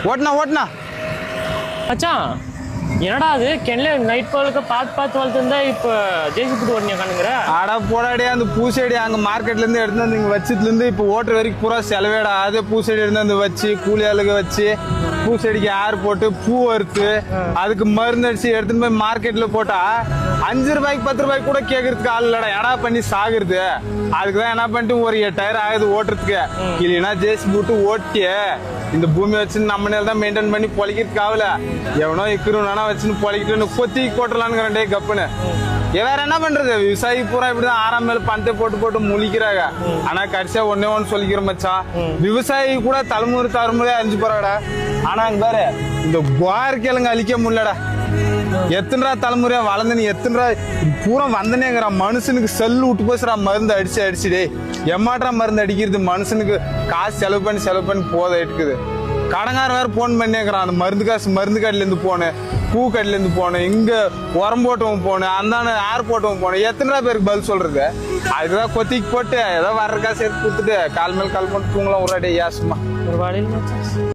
ஓட்டுனா ஓட்டுனா மச்சான் என்னடா அது கென்ல நைட் பாலுக்கு பார்த்து வளர்த்துருந்தா இப்போ ஜேசிபி ஓட்டினியா காணுங்கிற. அட போடாடியா அந்த பூசெடி அங்கே மார்க்கெட்லேருந்து எடுத்து வந்து இங்கே வச்சதுலேருந்து இப்போ ஓட்டுற வரைக்கும் பூரா செலவேடா. அதே பூசெடி எடுத்து வந்து வச்சு கூலி ஆளுக வச்சு பூசெடிக்கு ஏர் போட்டு பூ அறுத்து அதுக்கு மருந்து அடிச்சு எடுத்துன்னு போய் மார்க்கெட்டில் போட்டா 5 ரூபாய்க்கு 10 ரூபாய்க்கு கூட கேட்கறதுக்கு ஆள் இல்லடா. ஏடா பண்ணி சாகுறது. அதுக்கு தான் என்ன பண்ணிட்டு ஒரு 8000 ஆகுது ஓட்டுறதுக்கு. இல்லைன்னா ஜேசி போட்டு ஓட்டிய இந்த பூமி வச்சுன்னு நம்ம நேரம் தான் மெயின்டைன் பண்ணி பொழைக்கிறதுக்கு ஆகல. எவனோ இக்குறவனா வச்சுன்னு பொழைக்கிட்டு கொத்தி போட்டலான்னு டே கப்புன்னு. வேற என்ன பண்றது, விவசாயி பூரா இப்படிதான் ஆறாம் மேல பணத்தை போட்டு முழிக்கிறாங்க. ஆனா கடைசியா ஒண்ணு சொல்லிக்கிற மச்சான், விவசாயி கூட தலைமுறை அழிஞ்சு போறாடா. ஆனா அங்க பாரு இந்த குவார்கிழங்கு அழிக்க முடியலடா. எத்தனை தலைமுறையா வளர்ந்துன்னு எத்தனை பூரா வந்தனேங்கிறா. மனுஷனுக்கு செல்லு விட்டு போச்சுடா மருந்து அடிச்சுடே. எம்மாட்டா மருந்து அடிக்கிறது, மனுஷனுக்கு காசு செலவு பண்ணி போத எடுக்குது. கடங்காரன் வேற போன் பண்ணிக்கிறான். அந்த மருந்து காசு மருந்து கடையில இருந்து போனேன், பூ கடையில இருந்து போனேன், இங்க உரம் போட்டவன் போனேன், அந்த ஏர் போட்டவன் போனேன். எத்தனை பேருக்கு பதில் சொல்றது? அதுதான் கொத்திக்கு போட்டு ஏதோ வர்ற காசு எடுத்து கொடுத்துட்டு கால் மேல் கால் போட்டு தூங்கலாம் ஒரு அடி. ஏசுமா ஒரு வாழையில்